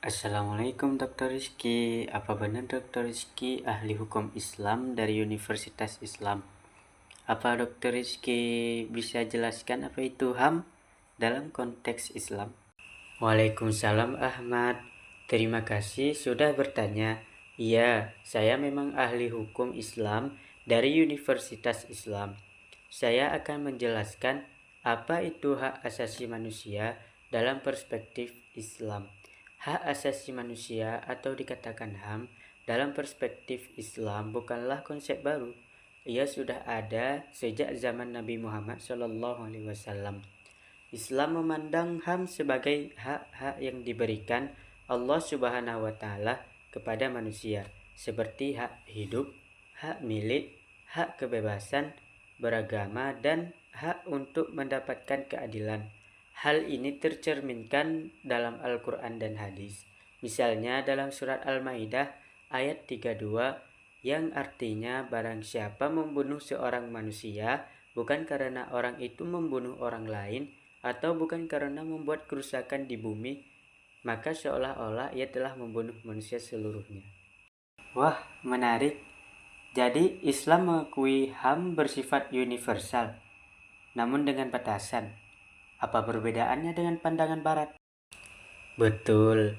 Assalamualaikum Dr. Rizky. Apa benar Dr. Rizky ahli hukum Islam dari Universitas Islam? Apa Dr. Rizky bisa jelaskan apa itu HAM dalam konteks Islam? Waalaikumsalam Ahmad. Terima kasih sudah bertanya. Iya, saya memang ahli hukum Islam dari Universitas Islam. Saya akan menjelaskan apa itu hak asasi manusia dalam perspektif Islam. Hak asasi manusia atau dikatakan HAM dalam perspektif Islam bukanlah konsep baru. Ia sudah ada sejak zaman Nabi Muhammad SAW. Islam memandang HAM sebagai hak-hak yang diberikan Allah Subhanahu wa taala kepada manusia, seperti hak hidup, hak milik, hak kebebasan beragama, dan hak untuk mendapatkan keadilan. Hal ini tercerminkan dalam Al-Quran dan hadis. Misalnya dalam surat Al-Maidah ayat 32 yang artinya barang siapa membunuh seorang manusia bukan karena orang itu membunuh orang lain atau bukan karena membuat kerusakan di bumi, maka seolah-olah ia telah membunuh manusia seluruhnya. Wah, menarik. Jadi Islam mengakui HAM bersifat universal, namun dengan batasan. Apa perbedaannya dengan pandangan Barat? Betul.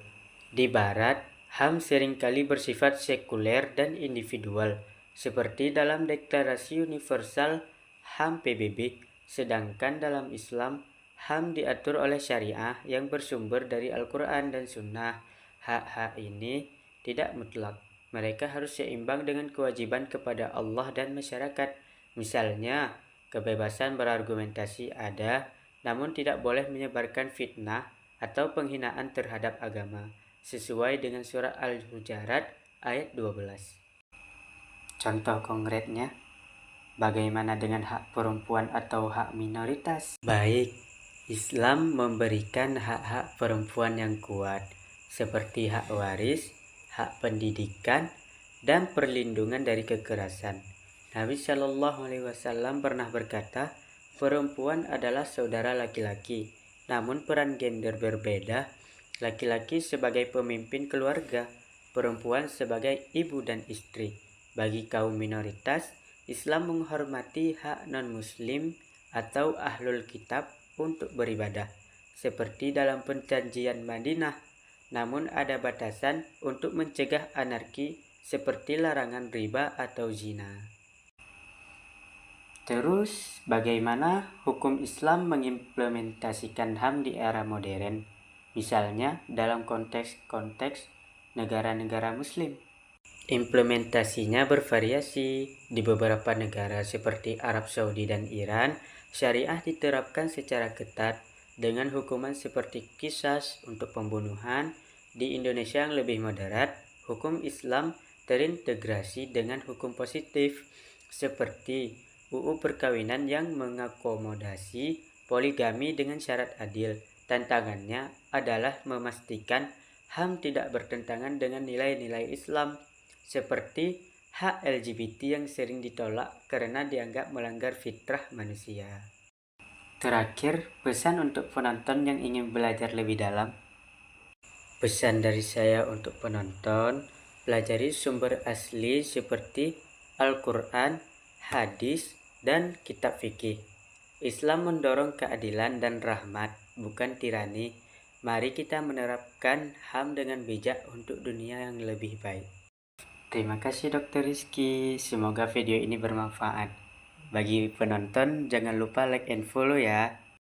Di Barat, HAM seringkali bersifat sekuler dan individual, seperti dalam Deklarasi Universal HAM PBB, sedangkan dalam Islam, HAM diatur oleh syariah yang bersumber dari Al-Quran dan Sunnah. Hak-hak ini tidak mutlak. Mereka harus seimbang dengan kewajiban kepada Allah dan masyarakat. Misalnya, kebebasan berargumentasi ada, namun tidak boleh menyebarkan fitnah atau penghinaan terhadap agama, sesuai dengan surat Al-Hujurat ayat 12. Contoh konkretnya, bagaimana dengan hak perempuan atau hak minoritas? Baik, Islam memberikan hak-hak perempuan yang kuat, seperti hak waris, hak pendidikan, dan perlindungan dari kekerasan. Nabi Shallallahu Alaihi Wasallam pernah berkata, perempuan adalah saudara laki-laki, namun peran gender berbeda. Laki-laki sebagai pemimpin keluarga, perempuan sebagai ibu dan istri. Bagi kaum minoritas, Islam menghormati hak non-muslim atau ahlul kitab untuk beribadah, seperti dalam perjanjian Madinah. Namun ada batasan untuk mencegah anarki seperti larangan riba atau zina. Terus, bagaimana hukum Islam mengimplementasikan HAM di era modern? Misalnya dalam konteks negara-negara muslim. Implementasinya bervariasi. Di beberapa negara seperti Arab Saudi dan Iran, syariah diterapkan secara ketat dengan hukuman seperti qisas untuk pembunuhan. Di Indonesia yang lebih moderat, hukum Islam terintegrasi dengan hukum positif seperti UU Perkawinan yang mengakomodasi poligami dengan syarat adil. Tantangannya adalah memastikan HAM tidak bertentangan dengan nilai-nilai Islam, seperti hak LGBT yang sering ditolak karena dianggap melanggar fitrah manusia. Terakhir, pesan untuk penonton yang ingin belajar lebih dalam. Pesan dari saya untuk penonton, pelajari sumber asli seperti Al-Quran, hadis, dan kitab fikih. Islam mendorong keadilan dan rahmat, bukan tirani. Mari kita menerapkan HAM dengan bijak untuk dunia yang lebih baik. Terima kasih Dr. Rizky, semoga video ini bermanfaat. Bagi penonton, jangan lupa like and follow ya.